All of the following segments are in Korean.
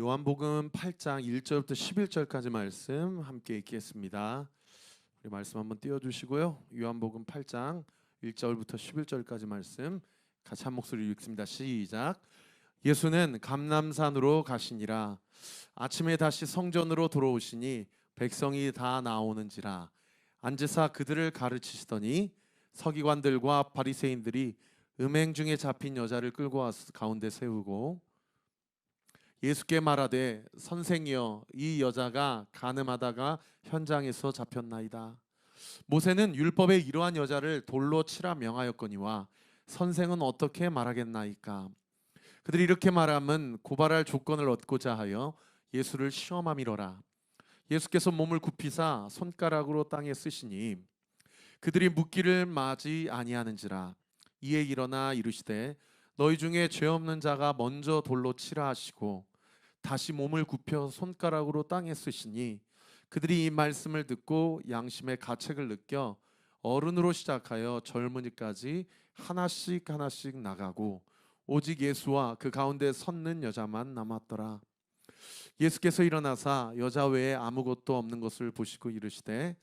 요한복음 8장 1절부터 11절까지 말씀 함께 읽겠습니다. 우리 말씀 한번 띄워주시고요. 요한복음 8장 1절부터 11절까지 말씀 같이 한 목소리로 읽습니다. 시작. 예수는 감람산으로 가시니라. 아침에 다시 성전으로 돌아오시니 백성이 다 나오는지라. 앉으사 그들을 가르치시더니 서기관들과 바리새인들이 음행 중에 잡힌 여자를 끌고 와서 가운데 세우고 예수께 말하되 선생이여 이 여자가 간음하다가 현장에서 잡혔나이다. 모세는 율법에 이러한 여자를 돌로 치라 명하였거니와 선생은 어떻게 말하겠나이까. 그들이 이렇게 말하면 고발할 조건을 얻고자 하여 예수를 시험함이로라. 예수께서 몸을 굽히사 손가락으로 땅에 쓰시니 그들이 묻기를 마지 아니하는지라. 이에 일어나 이르시되 너희 중에 죄 없는 자가 먼저 돌로 치라 하시고 다시 몸을 굽혀 손가락으로 땅에 쓰시니 그들이 이 말씀을 듣고 양심의 가책을 느껴 어른으로 시작하여 젊은이까지 하나씩 하나씩 나가고 오직 예수와 그 가운데 섰는 여자만 남았더라. 예수께서 일어나사 여자 외에 아무것도 없는 것을 보시고 이르시되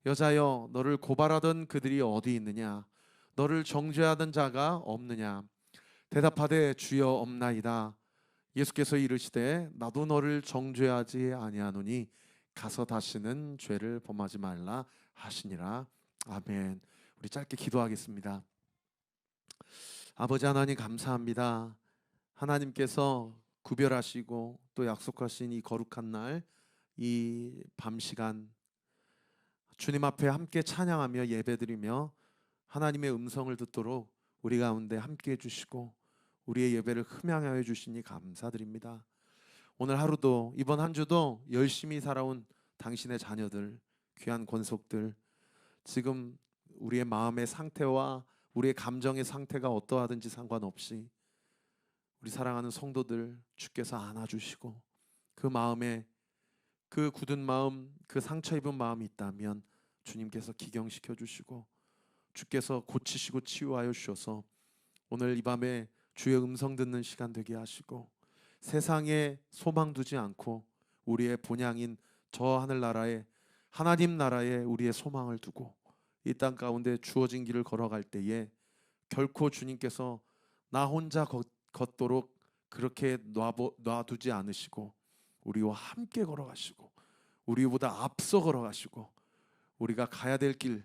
여자여 너를 고발하던 그들이 어디 있느냐? 너를 정죄하던 자가 없느냐? 대답하되 주여 없나이다. 예수께서 이르시되 나도 너를 정죄하지 아니하노니 가서 다시는 죄를 범하지 말라 하시니라. 아멘. 우리 짧게 기도하겠습니다. 아버지 하나님 감사합니다. 하나님께서 구별하시고 또 약속하신 이 거룩한 날, 이 밤 시간 주님 앞에 함께 찬양하며 예배드리며 하나님의 음성을 듣도록 우리 가운데 함께 해주시고 우리의 예배를 흠양하여 주시니 감사드립니다. 오늘 하루도 이번 한 주도 열심히 살아온 당신의 자녀들, 귀한 권속들, 지금 우리의 마음의 상태와 우리의 감정의 상태가 어떠하든지 상관없이 우리 사랑하는 성도들 주께서 안아주시고 그 마음에 그 굳은 마음, 그 상처 입은 마음이 있다면 주님께서 기경시켜 주시고 주께서 고치시고 치유하여 주셔서 오늘 이 밤에 주의 음성 듣는 시간 되게 하시고 세상에 소망 두지 않고 우리의 본향인 저 하늘나라에 하나님 나라에 우리의 소망을 두고 이 땅 가운데 주어진 길을 걸어갈 때에 결코 주님께서 나 혼자 걷도록 그렇게 놔두지 않으시고 우리와 함께 걸어가시고 우리보다 앞서 걸어가시고 우리가 가야 될 길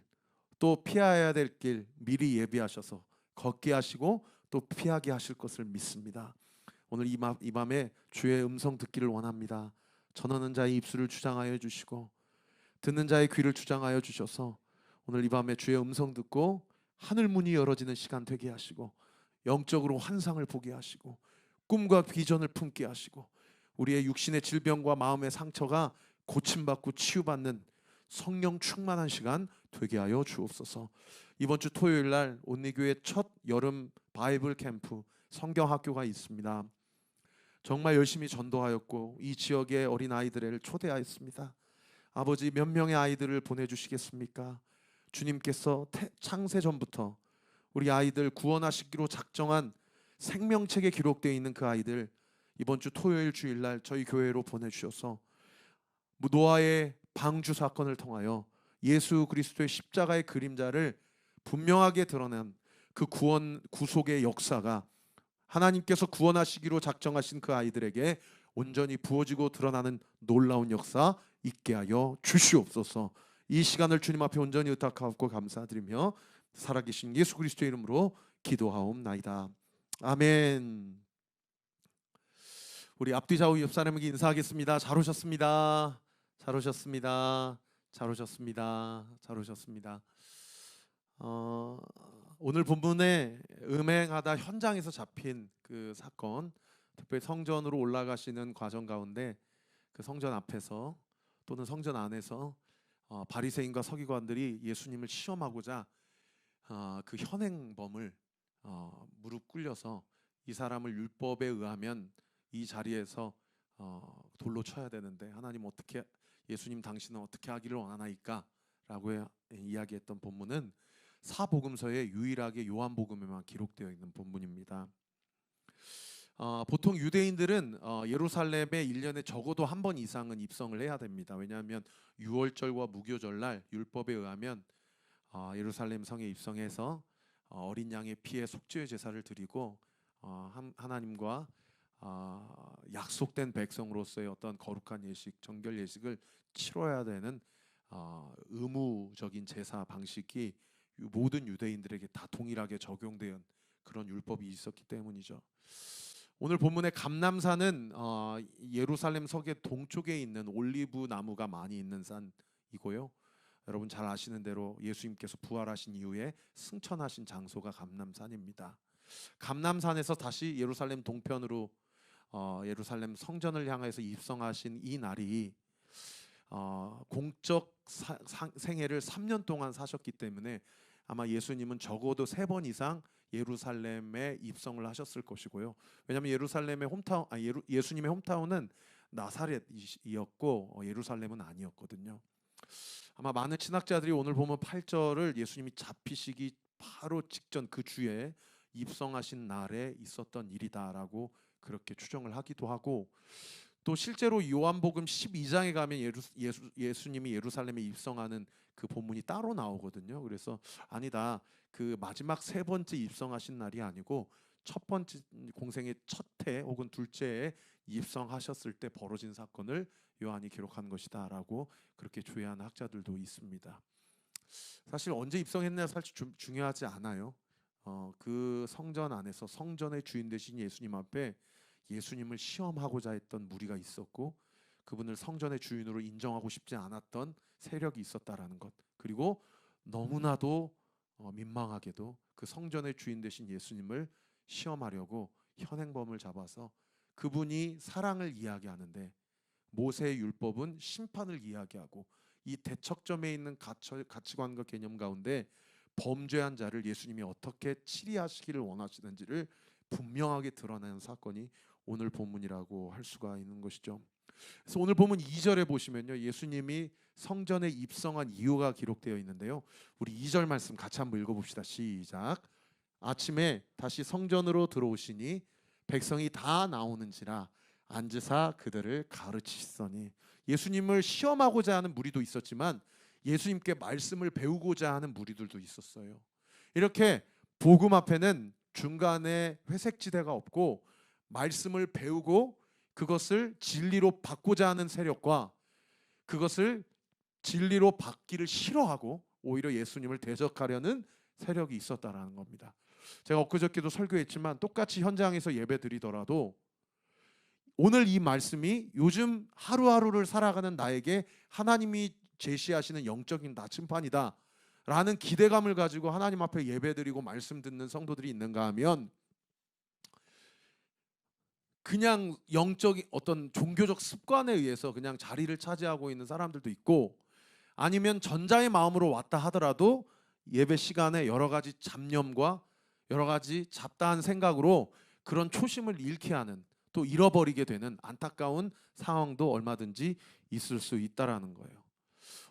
또 피해야 될 길 미리 예비하셔서 걷게 하시고 또 피하게 하실 것을 믿습니다. 오늘 이 밤에 주의 음성 듣기를 원합니다. 전하는 자의 입술을 주장하여 주시고 듣는 자의 귀를 주장하여 주셔서 오늘 이 밤에 주의 음성 듣고 하늘 문이 열어지는 시간 되게 하시고 영적으로 환상을 보게 하시고 꿈과 비전을 품게 하시고 우리의 육신의 질병과 마음의 상처가 고침받고 치유받는 성령 충만한 시간 되게 하여 주옵소서. 이번 주 토요일 날 온리교회 첫 여름 바이블 캠프 성경학교가 있습니다. 정말 열심히 전도하였고 이 지역의 어린 아이들을 초대하였습니다. 아버지 몇 명의 아이들을 보내주시겠습니까? 주님께서 창세 전부터 우리 아이들 구원하시기로 작정한 생명책에 기록되어 있는 그 아이들 이번 주 토요일 주일날 저희 교회로 보내주셔서 노아의 방주 사건을 통하여 예수 그리스도의 십자가의 그림자를 분명하게 드러낸 그 구원 구속의 역사가 하나님께서 구원하시기로 작정하신 그 아이들에게 온전히 부어지고 드러나는 놀라운 역사 있게 하여 주시옵소서. 이 시간을 주님 앞에 온전히 의탁하고 감사드리며 살아계신 예수 그리스도의 이름으로 기도하옵나이다. 아멘. 우리 앞뒤 좌우 옆 사람에게 인사하겠습니다. 잘 오셨습니다. 잘 오셨습니다. 잘 오셨습니다. 잘 오셨습니다. 오늘 본문에 음행하다 현장에서 잡힌 그 사건, 특별히 성전으로 올라가시는 과정 가운데 그 성전 앞에서 또는 성전 안에서 바리새인과 서기관들이 예수님을 시험하고자 그 현행범을 무릎 꿇려서 이 사람을 율법에 의하면 이 자리에서 돌로 쳐야 되는데 하나님 어떻게 예수님 당신은 어떻게 하기를 원하나이까? 라고 이야기했던 본문은 사복음서에 유일하게 요한복음에만 기록되어 있는 본문입니다. 보통 유대인들은 예루살렘에 1년에 적어도 한 번 이상은 입성을 해야 됩니다. 왜냐하면 유월절과 무교절 날 율법에 의하면 예루살렘 성에 입성해서 어린 양의 피에 속죄의 제사를 드리고 하나님과 약속된 백성으로서의 어떤 거룩한 예식, 정결 예식을 치러야 되는 의무적인 제사 방식이 모든 유대인들에게 다 동일하게 적용된 그런 율법이 있었기 때문이죠. 오늘 본문의 감람산은 예루살렘 성의 동쪽에 있는 올리브 나무가 많이 있는 산이고요. 여러분 잘 아시는 대로 예수님께서 부활하신 이후에 승천하신 장소가 감람산입니다. 감람산에서 다시 예루살렘 동편으로 예루살렘 성전을 향해서 입성하신 이 날이 공적 생애를 3년 동안 사셨기 때문에 아마 예수님은 적어도 3번 이상 예루살렘에 입성을 하셨을 것이고요. 왜냐하면 예루살렘의 홈타운, 예수님의 홈타운은 나사렛이었고 예루살렘은 아니었거든요. 아마 많은 신학자들이 오늘 보면 8절을 예수님이 잡히시기 바로 직전 그 주에 입성하신 날에 있었던 일이다라고 그렇게 추정을 하기도 하고, 또 실제로 요한복음 12장에 가면 예수님이 예루살렘에 입성하는 그 본문이 따로 나오거든요. 그래서 아니다, 그 마지막 3번째 입성하신 날이 아니고 첫 번째 공생의 첫 해 혹은 둘째 해 입성하셨을 때 벌어진 사건을 요한이 기록한 것이다라고 그렇게 주의하는 학자들도 있습니다. 사실 언제 입성했냐 사실 중요하지 않아요. 그 성전 안에서 성전의 주인 되신 예수님 앞에 예수님을 시험하고자 했던 무리가 있었고, 그분을 성전의 주인으로 인정하고 싶지 않았던 세력이 있었다라는 것, 그리고 너무나도 민망하게도 그 성전의 주인 되신 예수님을 시험하려고 현행범을 잡아서 그분이 사랑을 이야기하는데 모세의 율법은 심판을 이야기하고, 이 대척점에 있는 가치관과 개념 가운데 범죄한 자를 예수님이 어떻게 치리하시기를 원하시는지를 분명하게 드러내는 사건이 오늘 본문이라고 할 수가 있는 것이죠. 그래서 오늘 본문 2절에 보시면요, 예수님이 성전에 입성한 이유가 기록되어 있는데요. 우리 2절 말씀 같이 한번 읽어봅시다. 시작. 아침에 다시 성전으로 들어오시니 백성이 다 나오는지라 앉으사 그들을 가르치시더니, 예수님을 시험하고자 하는 무리도 있었지만 예수님께 말씀을 배우고자 하는 무리들도 있었어요. 이렇게 복음 앞에는 중간에 회색지대가 없고 말씀을 배우고 그것을 진리로 받고자 하는 세력과 그것을 진리로 받기를 싫어하고 오히려 예수님을 대적하려는 세력이 있었다라는 겁니다. 제가 엊그저께도 설교했지만 똑같이 현장에서 예배 드리더라도 오늘 이 말씀이 요즘 하루하루를 살아가는 나에게 하나님이 제시하시는 영적인 나침판이다 라는 기대감을 가지고 하나님 앞에 예배드리고 말씀 듣는 성도들이 있는가 하면, 그냥 영적인 어떤 종교적 습관에 의해서 그냥 자리를 차지하고 있는 사람들도 있고, 아니면 전자의 마음으로 왔다 하더라도 예배 시간에 여러 가지 잡념과 여러 가지 잡다한 생각으로 그런 초심을 잃게 하는, 또 잃어버리게 되는 안타까운 상황도 얼마든지 있을 수 있다라는 거예요.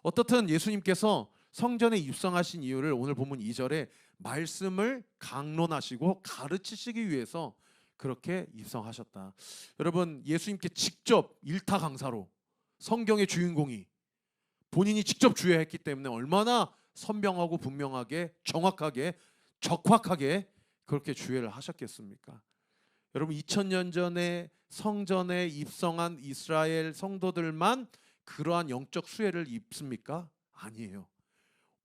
어떻든 예수님께서 성전에 입성하신 이유를 오늘 본문 2절에 말씀을 강론하시고 가르치시기 위해서 그렇게 입성하셨다. 여러분, 예수님께 직접 일타 강사로 성경의 주인공이 본인이 직접 주회했기 때문에 얼마나 선명하고 분명하게 정확하게 적확하게 그렇게 주회를 하셨겠습니까? 여러분, 2000년 전에 성전에 입성한 이스라엘 성도들만 그러한 영적 수혜를 입습니까? 아니에요.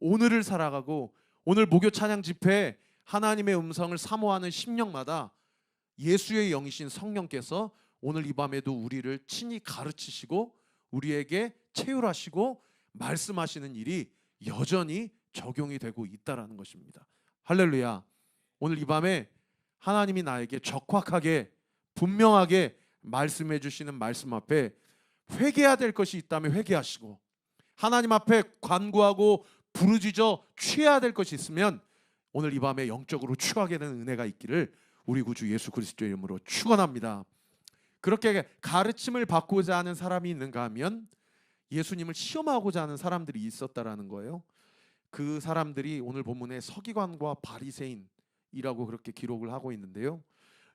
오늘을 살아가고 오늘 목요 찬양 집회 하나님의 음성을 사모하는 심령마다 예수의 영이신 성령께서 오늘 이 밤에도 우리를 친히 가르치시고 우리에게 체휼하시고 말씀하시는 일이 여전히 적용이 되고 있다라는 것입니다. 할렐루야. 오늘 이 밤에 하나님이 나에게 적확하게 분명하게 말씀해 주시는 말씀 앞에 회개해야 될 것이 있다면 회개하시고, 하나님 앞에 간구하고 부르짖어 취해야 될 것이 있으면 오늘 이 밤에 영적으로 취하게 되는 은혜가 있기를 우리 구주 예수 그리스도의 이름으로 축원합니다. 그렇게 가르침을 받고자 하는 사람이 있는가 하면 예수님을 시험하고자 하는 사람들이 있었다라는 거예요. 그 사람들이 오늘 본문에 서기관과 바리새인이라고 그렇게 기록을 하고 있는데요.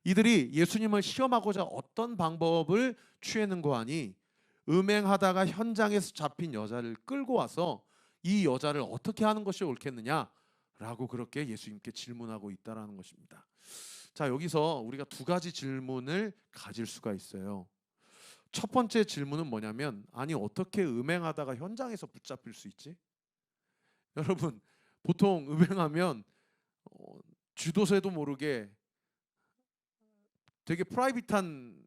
이들이 예수님을 시험하고자 어떤 방법을 취했는고 하니 음행하다가 현장에서 잡힌 여자를 끌고 와서 이 여자를 어떻게 하는 것이 옳겠느냐라고 그렇게 예수님께 질문하고 있다라는 것입니다. 자, 여기서 우리가 두 가지 질문을 가질 수가 있어요. 첫 번째 질문은 뭐냐면, 아니 어떻게 음행하다가 현장에서 붙잡힐 수 있지? 여러분, 보통 음행하면 쥐도새도 모르게 되게 프라이빗한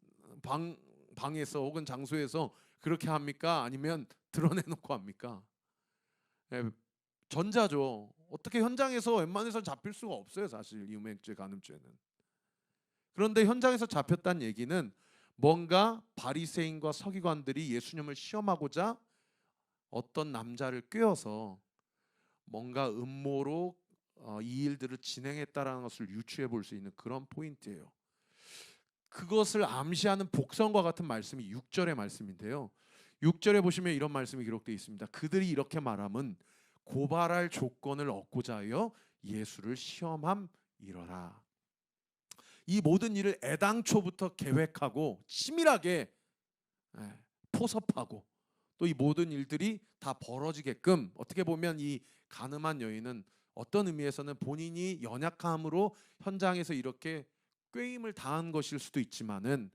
방에서 혹은 장소에서 그렇게 합니까? 아니면 드러내놓고 합니까? 예, 전자죠. 어떻게 현장에서 웬만해서 잡힐 수가 없어요, 사실 이 음행죄, 간음죄는. 그런데 현장에서 잡혔다는 얘기는 뭔가 바리새인과 서기관들이 예수님을 시험하고자 어떤 남자를 꿰어서 뭔가 음모로 이 일들을 진행했다라는 것을 유추해 볼 수 있는 그런 포인트예요. 그것을 암시하는 복선과 같은 말씀이 6절의 말씀인데요. 6절에 보시면 이런 말씀이 기록되어 있습니다. 그들이 이렇게 말함은 고발할 조건을 얻고자 하여 예수를 시험함이러라. 이 모든 일을 애당초부터 계획하고 치밀하게 포섭하고 또 이 모든 일들이 다 벌어지게끔, 어떻게 보면 이 가늠한 여인은 어떤 의미에서는 본인이 연약함으로 현장에서 이렇게 꾀임을 당한 것일 수도 있지만은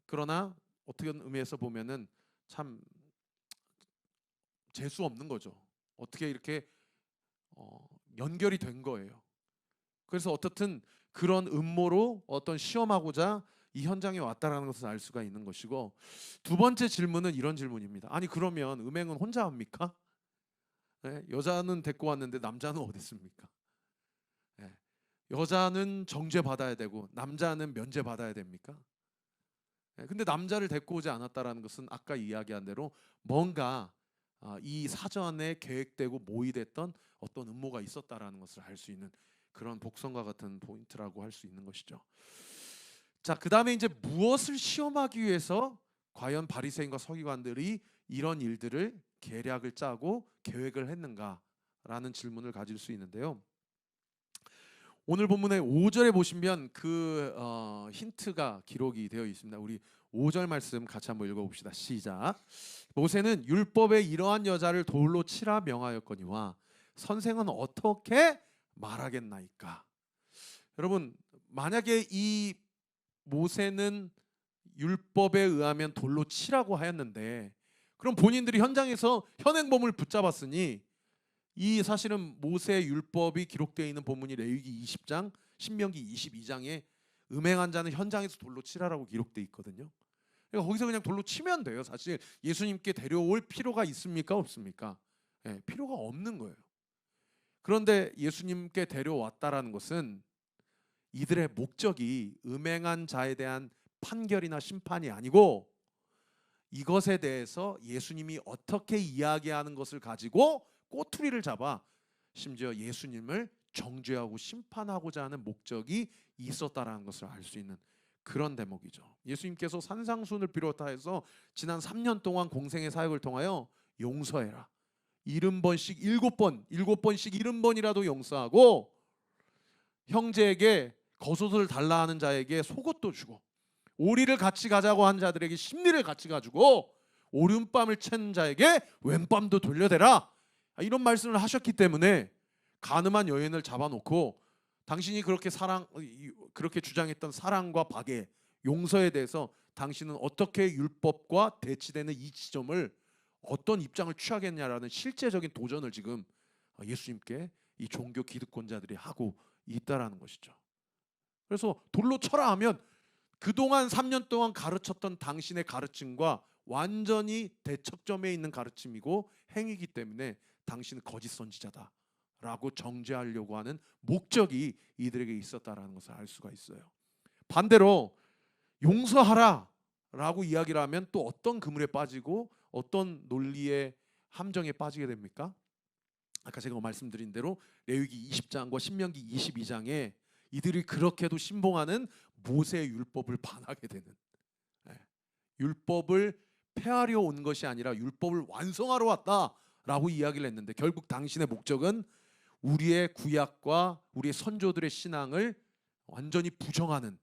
그러나 어떻게 의미에서 보면은 참 재수 없는 거죠. 어떻게 이렇게 연결이 된 거예요. 그래서 어떻든 그런 음모로 어떤 시험하고자 이 현장에 왔다라는 것을 알 수가 있는 것이고, 두 번째 질문은 이런 질문입니다. 아니 그러면 음행은 혼자 합니까? 네, 여자는 데리고 왔는데 남자는 어디 있습니까? 네, 여자는 정죄 받아야 되고 남자는 면죄 받아야 됩니까? 네, 근데 남자를 데리고 오지 않았다라는 것은 아까 이야기한 대로 뭔가 이 사전에 계획되고 모의됐던 어떤 음모가 있었다라는 것을 알 수 있는 그런 복선과 같은 포인트라고 할 수 있는 것이죠. 자, 그 다음에 이제 무엇을 시험하기 위해서 과연 바리새인과 서기관들이 이런 일들을 계략을 짜고 계획을 했는가라는 질문을 가질 수 있는데요. 오늘 본문의 5절에 보시면 그 힌트가 기록이 되어 있습니다. 우리 5절 말씀 같이 한번 읽어봅시다. 시작. 모세는 율법에 이러한 여자를 돌로 치라 명하였거니와 선생은 어떻게 말하겠나이까. 여러분, 만약에 이 모세는 율법에 의하면 돌로 치라고 하였는데, 그럼 본인들이 현장에서 현행범을 붙잡았으니 이 사실은 모세의 율법이 기록되어 있는 본문이 레위기 20장, 신명기 22장에 음행한 자는 현장에서 돌로 치라라고 기록되어 있거든요. 그러니까 거기서 그냥 돌로 치면 돼요. 사실 예수님께 데려올 필요가 있습니까? 없습니까? 네, 필요가 없는 거예요. 그런데 예수님께 데려왔다라는 것은 이들의 목적이 음행한 자에 대한 판결이나 심판이 아니고 이것에 대해서 예수님이 어떻게 이야기하는 것을 가지고 꼬투리를 잡아 심지어 예수님을 정죄하고 심판하고자 하는 목적이 있었다라는 것을 알 수 있는 그런 대목이죠. 예수님께서 산상순을 비롯해서 지난 3년 동안 공생의 사역을 통하여 용서해라, 70번씩 7번씩 70번이라도 용서하고 형제에게 겉옷을 달라 하는 자에게 속옷도 주고 오리를 같이 가자고 한 자들에게 심리를 같이 가지고 오른밤을 챈 자에게 왼밤도 돌려대라, 이런 말씀을 하셨기 때문에 간음한 여인을 잡아놓고 당신이 그렇게 주장했던 사랑과 박애, 용서에 대해서 당신은 어떻게 율법과 대치되는 이 지점을 어떤 입장을 취하겠냐라는 실제적인 도전을 지금 예수님께 이 종교 기득권자들이 하고 있다라는 것이죠. 그래서 돌로 쳐라 하면 그동안 3년 동안 가르쳤던 당신의 가르침과 완전히 대척점에 있는 가르침이고 행위이기 때문에 당신은 거짓 선지자다라고 정죄하려고 하는 목적이 이들에게 있었다라는 것을 알 수가 있어요. 반대로 용서하라라고 이야기를 하면 또 어떤 그물에 빠지고 어떤 논리의 함정에 빠지게 됩니까? 아까 제가 말씀드린 대로 레위기 20장과 신명기 22장에 이들이 그렇게도 신봉하는 모세의 율법을 반하게 되는, 율법을 폐하려 온 것이 아니라 율법을 완성하러 왔다라고 이야기를 했는데 결국 당신의 목적은 우리의 구약과 우리의 선조들의 신앙을 완전히 부정하는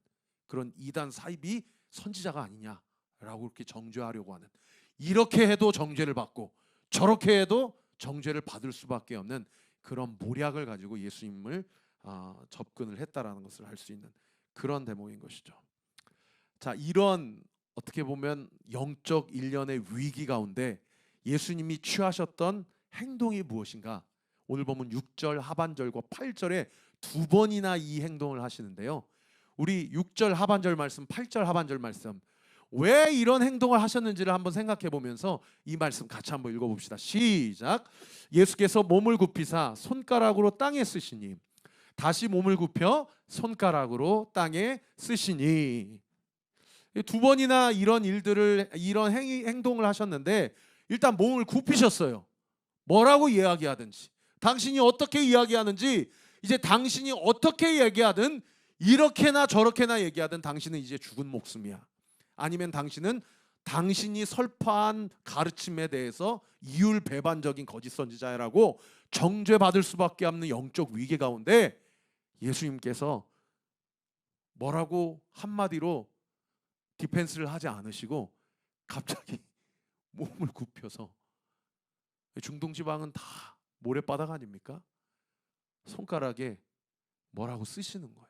그런 이단 사입이 선지자가 아니냐라고 그렇게 정죄하려고 하는, 이렇게 해도 정죄를 받고 저렇게 해도 정죄를 받을 수밖에 없는 그런 모략을 가지고 예수님을 접근을 했다라는 것을 알 수 있는 그런 대목인 것이죠. 자, 이런 어떻게 보면 영적 일련의 위기 가운데 예수님이 취하셨던 행동이 무엇인가? 오늘 보면 6절 하반절과 8절에 두 번이나 이 행동을 하시는데요. 우리 6절 하반절 말씀, 8절 하반절 말씀, 왜 이런 행동을 하셨는지를 한번 생각해 보면서 이 말씀 같이 한번 읽어봅시다. 시작. 예수께서 몸을 굽히사 손가락으로 땅에 쓰시니 다시 몸을 굽혀 손가락으로 땅에 쓰시니. 두 번이나 이런 일들을, 이런 행동을 하셨는데 일단 몸을 굽히셨어요. 뭐라고 이야기하든지, 당신이 어떻게 이야기하는지, 이제 당신이 어떻게 얘기하든, 이렇게나 저렇게나 얘기하든 당신은 이제 죽은 목숨이야. 아니면 당신은 당신이 설파한 가르침에 대해서 이율배반적인 거짓 선지자라고 정죄받을 수밖에 없는 영적 위기 가운데 예수님께서 뭐라고 한마디로 디펜스를 하지 않으시고 갑자기 몸을 굽혀서, 중동지방은 다 모래바닥 아닙니까? 손가락에 뭐라고 쓰시는 거예요.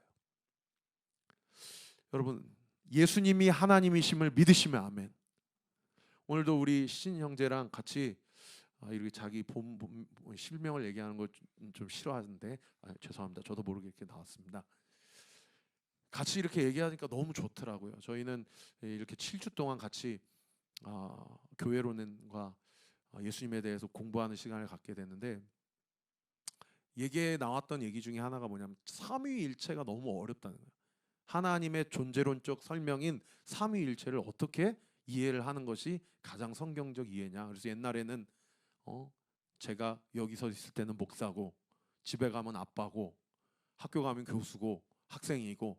여러분, 예수님이 하나님이심을 믿으시면 아멘. 오늘도 우리 신 형제랑 같이 이렇게 자기 실명을 얘기하는 걸 좀 싫어하는데 죄송합니다. 저도 모르게 이렇게 나왔습니다. 같이 이렇게 얘기하니까 너무 좋더라고요. 저희는 이렇게 7주 동안 같이 교회론과 예수님에 대해서 공부하는 시간을 갖게 됐는데, 얘기에 나왔던 얘기 중에 하나가 뭐냐면 삼위일체가 너무 어렵다는 거예요. 하나님의 존재론적 설명인 삼위일체를 어떻게 이해를 하는 것이 가장 성경적 이해냐. 그래서 옛날에는 제가 여기서 있을 때는 목사고, 집에 가면 아빠고, 학교 가면 교수고, 학생이고,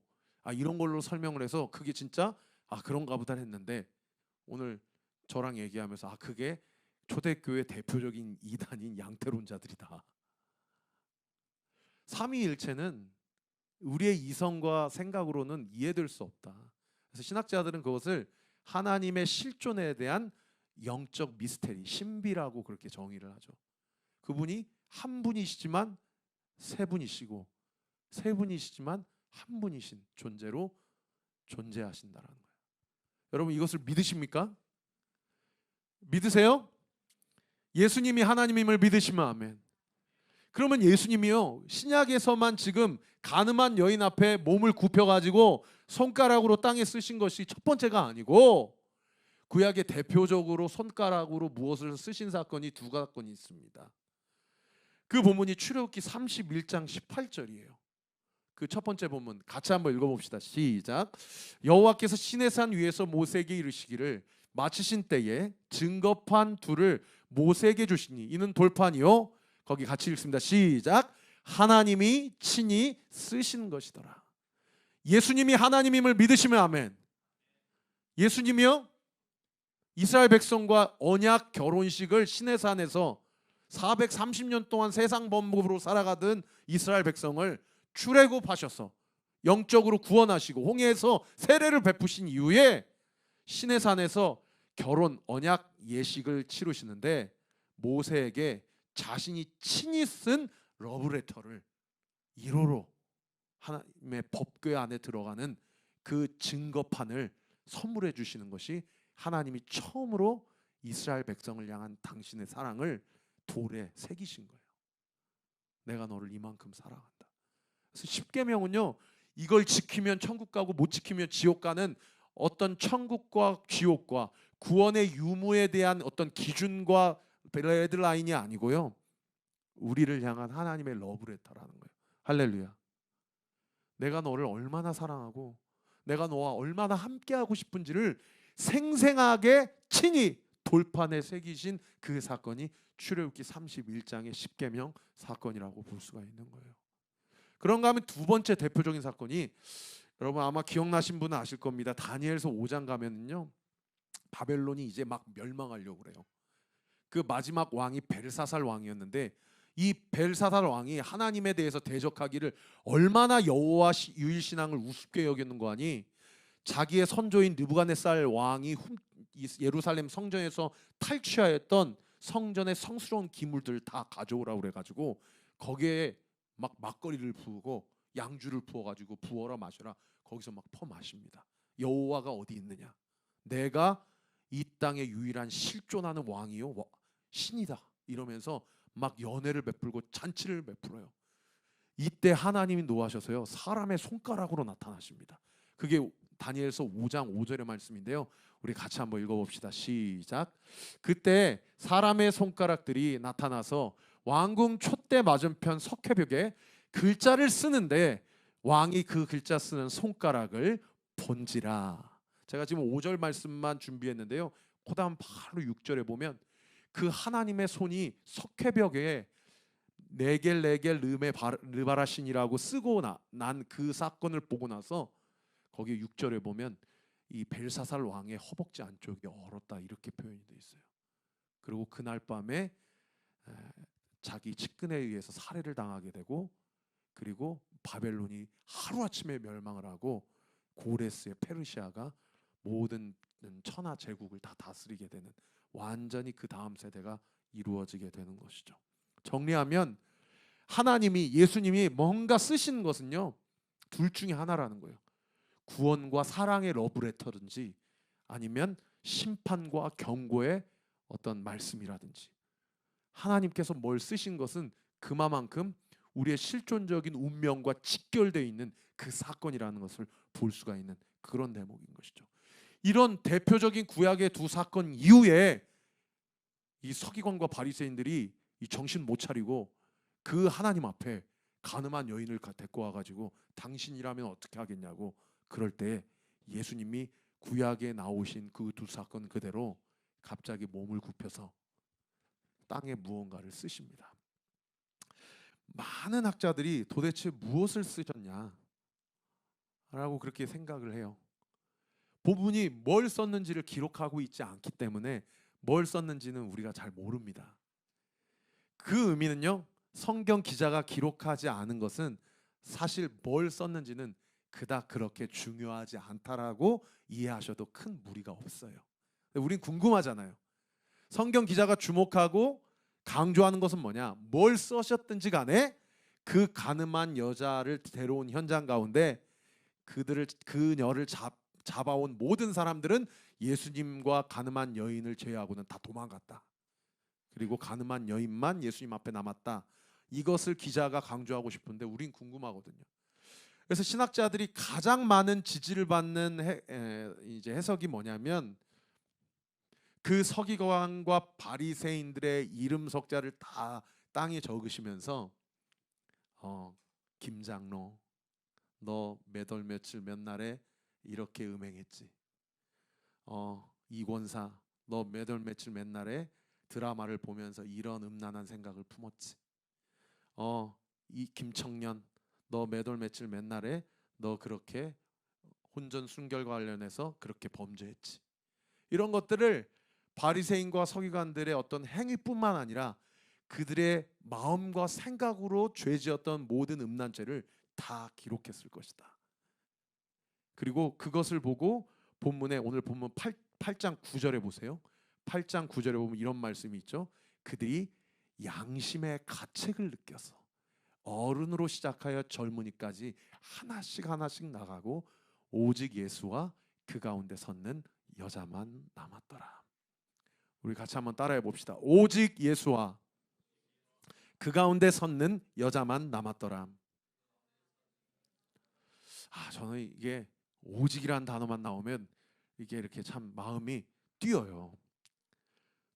이런 걸로 설명을 해서 그게 진짜 그런가 보다 했는데, 오늘 저랑 얘기하면서 그게 초대교회 대표적인 이단인 양태론자들이다. 삼위일체는 우리의 이성과 생각으로는 이해될 수 없다. 그래서 신학자들은 그것을 하나님의 실존에 대한 영적 미스테리, 신비라고 그렇게 정의를 하죠. 그분이 한 분이시지만 세 분이시고, 세 분이시지만 한 분이신 존재로 존재하신다라는 거예요. 여러분, 이것을 믿으십니까? 믿으세요? 예수님이 하나님임을 믿으시면 아멘. 그러면 예수님이요, 신약에서만 지금 가늠한 여인 앞에 몸을 굽혀가지고 손가락으로 땅에 쓰신 것이 첫 번째가 아니고, 구약의 대표적으로 손가락으로 무엇을 쓰신 사건이 두 사건이 있습니다. 그 본문이 출애굽기 31장 18절이에요. 그 첫 번째 본문 같이 한번 읽어봅시다. 시작. 여호와께서 시내산 위에서 모세에게 이르시기를 마치신 때에 증거판 둘을 모세에게 주시니 이는 돌판이요. 거기 같이 읽습니다. 시작. 하나님이 친히 쓰신 것이더라. 예수님이 하나님임을 믿으시면 아멘. 예수님이요, 이스라엘 백성과 언약 결혼식을 시내산에서 430년 동안 세상 범법으로 살아가던 이스라엘 백성을 출애굽하셔서 영적으로 구원하시고 홍해에서 세례를 베푸신 이후에 시내산에서 결혼 언약 예식을 치르시는데, 모세에게 자신이 친히 쓴 러브레터를 1호로 하나님의 법궤 안에 들어가는 그 증거판을 선물해 주시는 것이 하나님이 처음으로 이스라엘 백성을 향한 당신의 사랑을 돌에 새기신 거예요. 내가 너를 이만큼 사랑한다. 그래서 십계명은요, 이걸 지키면 천국 가고 못 지키면 지옥 가는 어떤 천국과 지옥과 구원의 유무에 대한 어떤 기준과 레드라인이 아니고요, 우리를 향한 하나님의 러브레터라는 거예요. 할렐루야. 내가 너를 얼마나 사랑하고 내가 너와 얼마나 함께하고 싶은지를 생생하게 친히 돌판에 새기신 그 사건이 출애굽기 31장의 십계명 사건이라고 볼 수가 있는 거예요. 그런가 하면 두 번째 대표적인 사건이, 여러분 아마 기억나신 분은 아실 겁니다. 다니엘서 5장 가면은요, 바벨론이 이제 막 멸망하려고 그래요. 그 마지막 왕이 벨사살 왕이었는데, 이 벨사살 왕이 하나님에 대해서 대적하기를 얼마나 여호와 유일 신앙을 우습게 여겼는 거 아니? 자기의 선조인 느부갓네살 왕이 예루살렘 성전에서 탈취하였던 성전의 성스러운 기물들 다 가져오라고 그래가지고 거기에 막 막걸리를 부으고 양주를 부어가지고 부어라 마셔라 거기서 막 퍼마십니다. 여호와가 어디 있느냐? 내가 이 땅의 유일한 실존하는 왕이요 신이다 이러면서 막 연회를 베풀고 잔치를 베풀어요. 이때 하나님이 노하셔서요 사람의 손가락으로 나타나십니다. 그게 다니엘서 5장 5절의 말씀인데요. 우리 같이 한번 읽어봅시다. 시작. 그때 사람의 손가락들이 나타나서 왕궁 촛대 맞은편 석회벽에 글자를 쓰는데 왕이 그 글자 쓰는 손가락을 본지라. 제가 지금 5절 말씀만 준비했는데요. 그다음 바로 6절에 보면 그 하나님의 손이 석회벽에 네겔 르바라신이라고 쓰고 난 그 사건을 보고 나서 거기 6절에 보면 이 벨사살 왕의 허벅지 안쪽이 얼었다 이렇게 표현이 되어 있어요. 그리고 그날 밤에 자기 측근에 의해서 살해를 당하게 되고 그리고 바벨론이 하루아침에 멸망을 하고 고레스의 페르시아가 모든 천하 제국을 다 다스리게 되는 완전히 그 다음 세대가 이루어지게 되는 것이죠. 정리하면 하나님이 예수님이 뭔가 쓰신 것은요 둘 중에 하나라는 거예요. 구원과 사랑의 러브레터든지 아니면 심판과 경고의 어떤 말씀이라든지 하나님께서 뭘 쓰신 것은 그만큼 우리의 실존적인 운명과 직결되어 있는 그 사건이라는 것을 볼 수가 있는 그런 대목인 것이죠. 이런 대표적인 구약의 두 사건 이후에 이 서기관과 바리새인들이 이 정신 못 차리고 그 하나님 앞에 가늠한 여인을 데리고 와가지고 당신이라면 어떻게 하겠냐고 그럴 때 예수님이 구약에 나오신 그 두 사건 그대로 갑자기 몸을 굽혀서 땅에 무언가를 쓰십니다. 많은 학자들이 도대체 무엇을 쓰셨냐 라고 그렇게 생각을 해요. 본문이 뭘 썼는지를 기록하고 있지 않기 때문에 뭘 썼는지는 우리가 잘 모릅니다. 그 의미는요 성경 기자가 기록하지 않은 것은 사실 뭘 썼는지는 그닥 그렇게 중요하지 않다라고 이해하셔도 큰 무리가 없어요. 우린 궁금하잖아요. 성경 기자가 주목하고 강조하는 것은 뭐냐? 뭘 써셨든지 간에 그 가늠한 여자를 데려온 현장 가운데 그녀를 잡아온 모든 사람들은 예수님과 가늠한 여인을 제외하고는 다 도망갔다. 그리고 가늠한 여인만 예수님 앞에 남았다. 이것을 기자가 강조하고 싶은데 우린 궁금하거든요. 그래서 신학자들이 가장 많은 지지를 받는 이제 해석이 뭐냐면 그 서기관과 바리새인들의 이름 석자를 다 땅에 적으시면서 김장로 너 몇 월 며칠 몇 날에 이렇게 음행했지. 이권사 너 몇 월 며칠 몇 날에 드라마를 보면서 이런 음란한 생각을 품었지. 이 김청년 너 몇 월 며칠 몇 날에 너 그렇게 혼전 순결 관련해서 그렇게 범죄했지. 이런 것들을 바리새인과 서기관들의 어떤 행위뿐만 아니라 그들의 마음과 생각으로 죄지었던 모든 음란죄를 다 기록했을 것이다. 그리고 그것을 보고 본문에 오늘 본문 8장 9절에 보세요. 8장 9절에 보면 이런 말씀이 있죠. 그들이 양심의 가책을 느껴서 어른으로 시작하여 젊은이까지 하나씩 나가고 오직 예수와 그 가운데 섰는 여자만 남았더라. 우리 같이 한번 따라해 봅시다. 오직 예수와 그 가운데 섰는 여자만 남았더라. 저는 이게 오직이라는 단어만 나오면 이게 이렇게 참 마음이 뛰어요.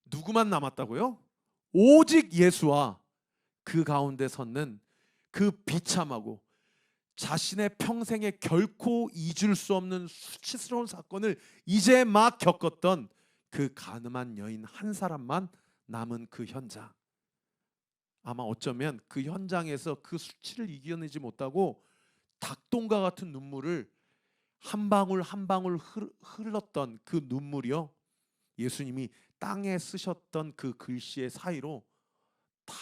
누구만 남았다고요? 오직 예수와 그 가운데 섰는 그 비참하고 자신의 평생에 결코 잊을 수 없는 수치스러운 사건을 이제 막 겪었던 그 가늠한 여인 한 사람만 남은 그 현장. 아마 어쩌면 그 현장에서 그 수치를 이겨내지 못하고 닭똥과 같은 눈물을 한 방울 한 방울 흘렀던 그 눈물이요. 예수님이 땅에 쓰셨던 그 글씨의 사이로 다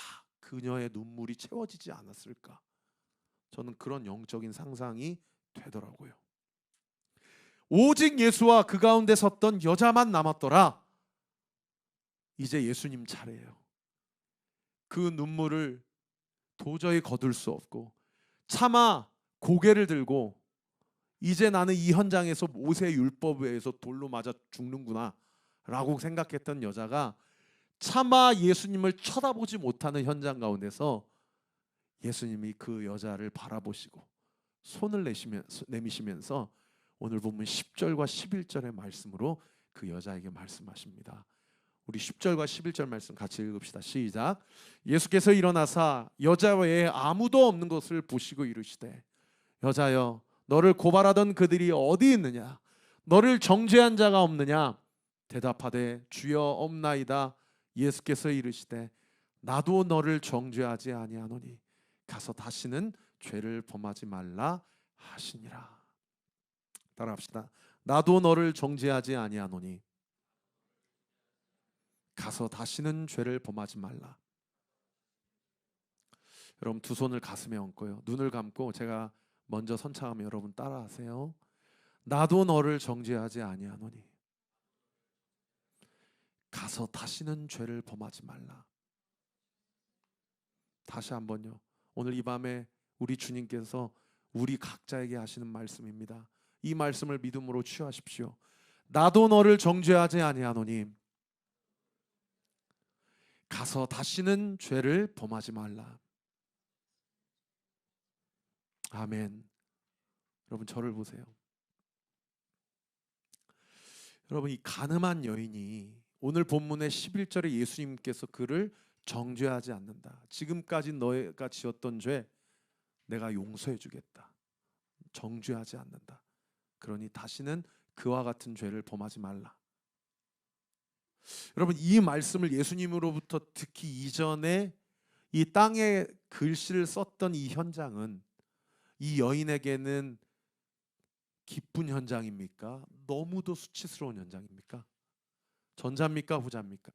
그녀의 눈물이 채워지지 않았을까? 저는 그런 영적인 상상이 되더라고요. 오직 예수와 그 가운데 섰던 여자만 남았더라. 이제 예수님 차례예요. 그 눈물을 도저히 거둘 수 없고 차마 고개를 들고 이제 나는 이 현장에서 모세 율법에 의해서 돌로 맞아 죽는구나 라고 생각했던 여자가 차마 예수님을 쳐다보지 못하는 현장 가운데서 예수님이 그 여자를 바라보시고 손을 내미시면서 오늘 본문 10절과 11절의 말씀으로 그 여자에게 말씀하십니다. 우리 10절과 11절 말씀 같이 읽읍시다. 시작. 예수께서 일어나사 여자 외에 아무도 없는 것을 보시고 이르시되 여자여 너를 고발하던 그들이 어디 있느냐? 너를 정죄한 자가 없느냐? 대답하되 주여 없나이다. 예수께서 이르시되 나도 너를 정죄하지 아니하노니 가서 다시는 죄를 범하지 말라 하시니라. 따라합시다. 나도 너를 정죄하지 아니하노니 가서 다시는 죄를 범하지 말라. 여러분 두 손을 가슴에 얹고요. 눈을 감고 제가 먼저 선창하면 여러분 따라하세요. 나도 너를 정죄하지 아니하노니 가서 다시는 죄를 범하지 말라. 다시 한번요. 오늘 이 밤에 우리 주님께서 우리 각자에게 하시는 말씀입니다. 이 말씀을 믿음으로 취하십시오. 나도 너를 정죄하지 아니하노니 가서 다시는 죄를 범하지 말라. 아멘. 여러분 저를 보세요. 여러분 이 가늠한 여인이 오늘 본문의 11절에 예수님께서 그를 정죄하지 않는다. 지금까지 너가 지었던 죄 내가 용서해 주겠다. 정죄하지 않는다. 그러니 다시는 그와 같은 죄를 범하지 말라. 여러분 이 말씀을 예수님으로부터 듣기 이전에 이 땅에 글씨를 썼던 이 현장은 이 여인에게는 기쁜 현장입니까? 너무도 수치스러운 현장입니까? 전자입니까? 후자입니까?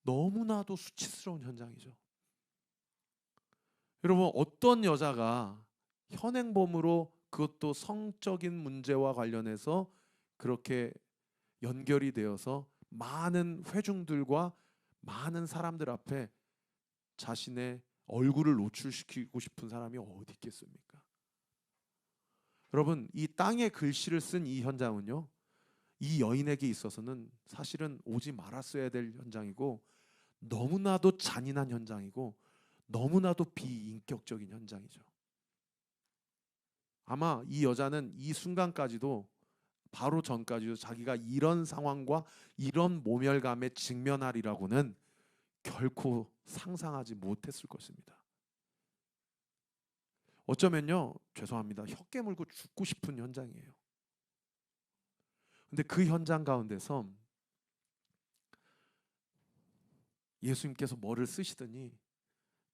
너무나도 수치스러운 현장이죠. 여러분 어떤 여자가 현행범으로 그것도 성적인 문제와 관련해서 그렇게 연결이 되어서 많은 회중들과 많은 사람들 앞에 자신의 얼굴을 노출시키고 싶은 사람이 어디 있겠습니까? 여러분 이 땅에 글씨를 쓴 이 현장은요, 이 여인에게 있어서는 사실은 오지 말았어야 될 현장이고 너무나도 잔인한 현장이고 너무나도 비인격적인 현장이죠. 아마 이 여자는 이 순간까지도 바로 전까지도 자기가 이런 상황과 이런 모멸감에 직면하리라고는 결코 상상하지 못했을 것입니다. 어쩌면요, 죄송합니다, 혀 깨물고 죽고 싶은 현장이에요. 근데 그 현장 가운데서 예수님께서 뭐를 쓰시더니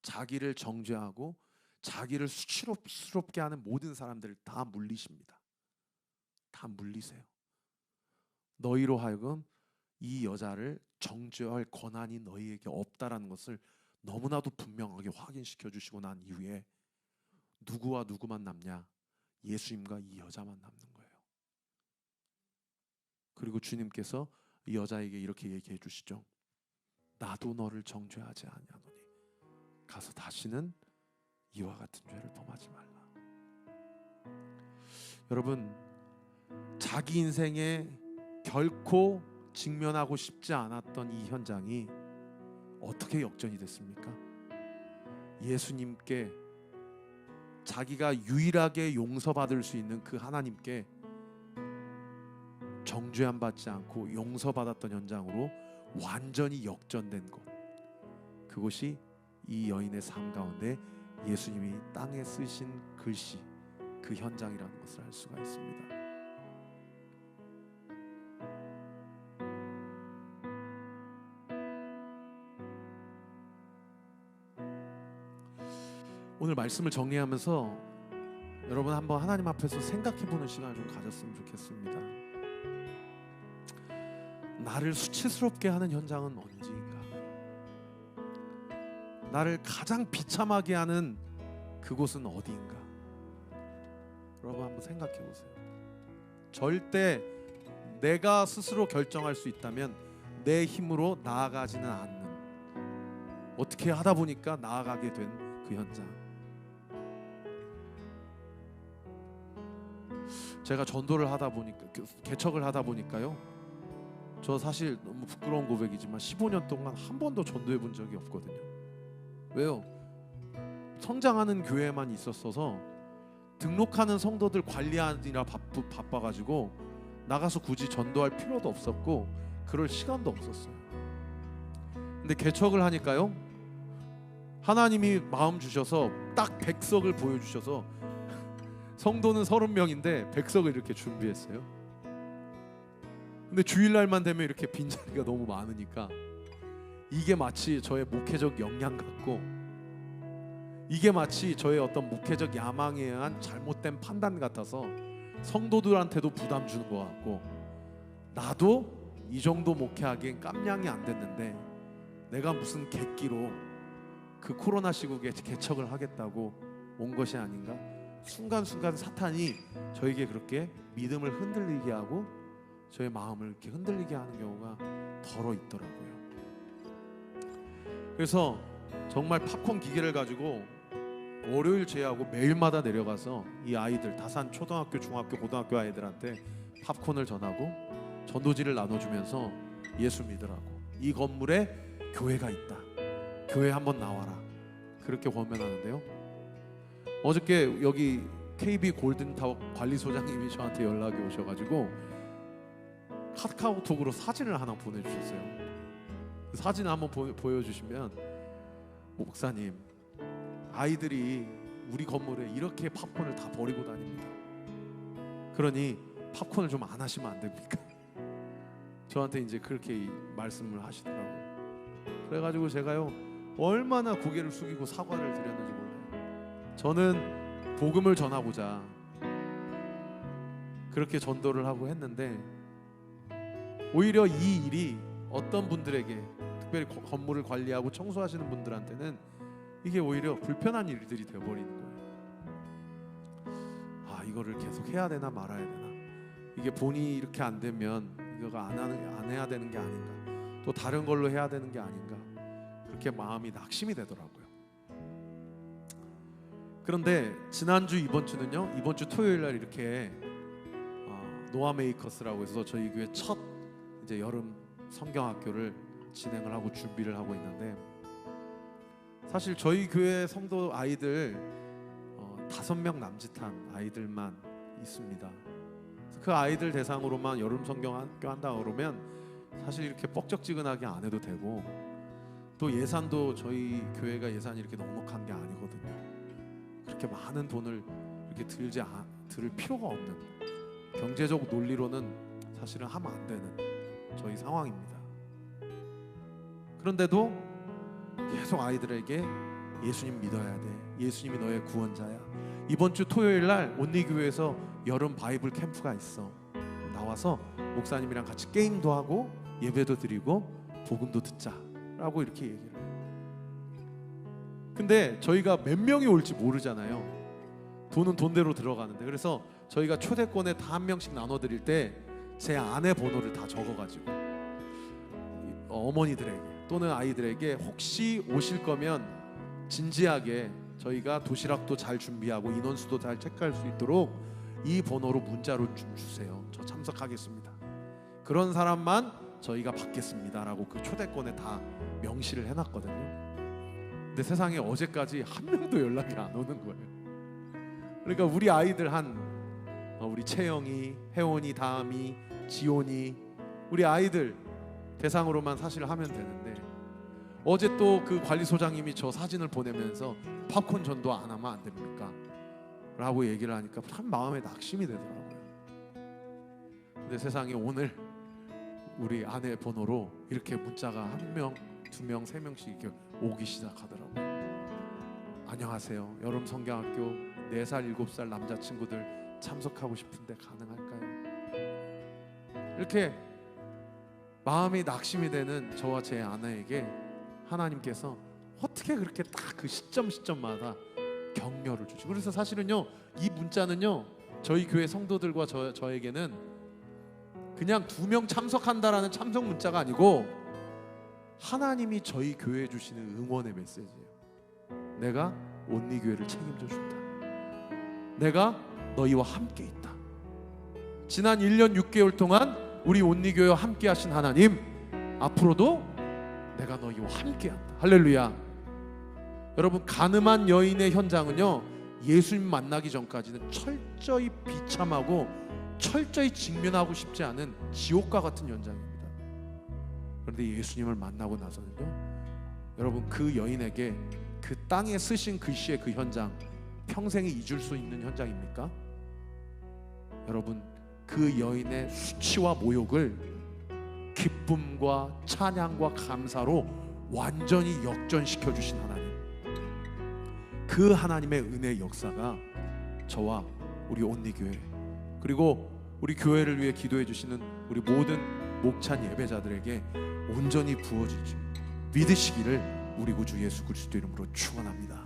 자기를 정죄하고 자기를 수치스럽게 하는 모든 사람들을 다 물리십니다. 다 물리세요. 너희로 하여금 이 여자를 정죄할 권한이 너희에게 없다라는 것을 너무나도 분명하게 확인시켜 주시고 난 이후에 누구와 누구만 남냐? 예수님과 이 여자만 남는 거예요. 그리고 주님께서 이 여자에게 이렇게 얘기해 주시죠. 나도 너를 정죄하지 아니하노니 가서 다시는 이와 같은 죄를 범하지 말라. 여러분 자기 인생에 결코 직면하고 싶지 않았던 이 현장이 어떻게 역전이 됐습니까? 예수님께 자기가 유일하게 용서받을 수 있는 그 하나님께 정죄함 받지 않고 용서받았던 현장으로 완전히 역전된 곳, 그곳이 이 여인의 삶 가운데 예수님이 땅에 쓰신 글씨 그 현장이라는 것을 알 수가 있습니다. 오늘 말씀을 정리하면서 여러분 한번 하나님 앞에서 생각해보는 시간을 좀 가졌으면 좋겠습니다. 나를 수치스럽게 하는 현장은 언제인가? 나를 가장 비참하게 하는 그곳은 어디인가? 여러분 한번 생각해 보세요. 절대 내가 스스로 결정할 수 있다면 내 힘으로 나아가지는 않는, 어떻게 하다 보니까 나아가게 된 그 현장. 제가 전도를 하다 보니까, 개척을 하다 보니까요, 저 사실 너무 부끄러운 고백이지만 15년 동안 한 번도 전도해 본 적이 없거든요. 왜요? 성장하는 교회만 있었어서 등록하는 성도들 관리하느라 바빠가지고 나가서 굳이 전도할 필요도 없었고 그럴 시간도 없었어요. 근데 개척을 하니까요, 하나님이 마음 주셔서 딱 100석을 보여주셔서 성도는 30명인데 100석을 이렇게 준비했어요. 근데 주일날만 되면 이렇게 빈자리가 너무 많으니까 이게 마치 저의 목회적 역량 같고, 이게 마치 저의 어떤 목회적 야망에 의한 잘못된 판단 같아서 성도들한테도 부담 주는 것 같고, 나도 이 정도 목회하기엔 깜냥이 안 됐는데 내가 무슨 객기로 그 코로나 시국에 개척을 하겠다고 온 것이 아닌가. 순간순간 사탄이 저에게 그렇게 믿음을 흔들리게 하고 저의 마음을 이렇게 흔들리게 하는 경우가 덜어 있더라고요. 그래서 정말 팝콘 기계를 가지고 월요일 제하고 매일마다 내려가서 이 아이들, 다산 초등학교, 중학교, 고등학교 아이들한테 팝콘을 전하고 전도지를 나눠주면서 예수 믿으라고, 이 건물에 교회가 있다, 교회 한번 나와라, 그렇게 권면하는데요. 어저께 여기 KB 골든타워 관리소장님이 저한테 연락이 오셔가지고 카카오톡으로 사진을 하나 보내주셨어요. 그 사진을 한번 보여주시면, 목사님, 아이들이 우리 건물에 이렇게 팝콘을 다 버리고 다닙니다. 그러니 팝콘을 좀 안 하시면 안 됩니까? 저한테 이제 그렇게 말씀을 하시더라고요. 그래가지고 제가요, 얼마나 고개를 숙이고 사과를 드렸는지 몰라요. 저는 복음을 전하고자 그렇게 전도를 하고 했는데, 오히려 이 일이 어떤 분들에게, 특별히 건물을 관리하고 청소하시는 분들한테는 이게 오히려 불편한 일들이 되어버리는 거예요. 아, 이거를 계속 해야 되나 말아야 되나, 이게 본이 이렇게 안 되면 이거가 안 해야 되는 게 아닌가, 또 다른 걸로 해야 되는 게 아닌가, 그렇게 마음이 낙심이 되더라고요. 그런데 지난주, 이번 주는요, 이번 주 토요일 날 이렇게 노아 메이커스라고 해서 저희 교회 첫 이제 여름 성경학교를 진행을 하고 준비를 하고 있는데, 사실 저희 교회 성도 아이들 5명 남짓한 아이들만 있습니다. 그 아이들 대상으로만 여름 성경학교 한다 그러면 사실 이렇게 뻑적지근하게 안 해도 되고, 또 예산도 저희 교회가 예산이 이렇게 넉넉한 게 아니거든요. 그렇게 많은 돈을 이렇게 들을 필요가 없는, 경제적 논리로는 사실은 하면 안 되는 저희 상황입니다. 그런데도 계속 아이들에게 예수님 믿어야 돼, 예수님이 너의 구원자야, 이번 주 토요일 날 온리교회에서 여름 바이블 캠프가 있어, 나와서 목사님이랑 같이 게임도 하고 예배도 드리고 복음도 듣자 라고 이렇게 얘기를 해요. 근데 저희가 몇 명이 올지 모르잖아요. 돈은 돈대로 들어가는데, 그래서 저희가 초대권에 다 한 명씩 나눠드릴 때 제 아내 번호를 다 적어가지고 어머니들에게 또는 아이들에게 혹시 오실 거면 진지하게 저희가 도시락도 잘 준비하고 인원수도 잘 체크할 수 있도록 이 번호로 문자로 좀 주세요, 저 참석하겠습니다, 그런 사람만 저희가 받겠습니다 라고 그 초대권에 다 명시를 해놨거든요. 근데 세상에 어제까지 한 명도 연락이 안 오는 거예요. 그러니까 우리 아이들 우리 채영이, 혜원이, 다음이, 지온이, 우리 아이들 대상으로만 사실 하면 되는데, 어제 또 그 관리소장님이 저 사진을 보내면서 팝콘 전도 안 하면 안 됩니까? 라고 얘기를 하니까 참 마음에 낙심이 되더라고요. 근데 세상에 오늘 우리 아내 번호로 이렇게 문자가 1명, 2명, 3명씩 이렇게 오기 시작하더라고요. 안녕하세요, 여름 성경학교 4살, 7살 남자친구들 참석하고 싶은데 가능할까요? 이렇게 마음이 낙심이 되는 저와 제 아내에게 하나님께서 어떻게 그렇게 딱 그 시점마다 격려를 주시고, 그래서 사실은요 이 문자는요 저희 교회 성도들과 저에게는 그냥 2명 참석한다라는 참석 문자가 아니고 하나님이 저희 교회에 주시는 응원의 메시지예요. 내가 온리교회를 책임져 준다. 내가 너희와 함께 있다. 지난 1년 6개월 동안 우리 온리교회와 함께 하신 하나님, 앞으로도 내가 너희와 함께 한다. 할렐루야. 여러분, 가늠한 여인의 현장은요 예수님 만나기 전까지는 철저히 비참하고 철저히 직면하고 싶지 않은 지옥과 같은 현장입니다. 그런데 예수님을 만나고 나서는요, 여러분, 그 여인에게 그 땅에 쓰신 글씨의 그 현장, 평생에 잊을 수 있는 현장입니까? 여러분, 그 여인의 수치와 모욕을 기쁨과 찬양과 감사로 완전히 역전시켜 주신 하나님, 그 하나님의 은혜의 역사가 저와 우리 온리교회, 그리고 우리 교회를 위해 기도해 주시는 우리 모든 목찬 예배자들에게 온전히 부어지지 믿으시기를 우리 구주 예수 그리스도 이름으로 축원합니다.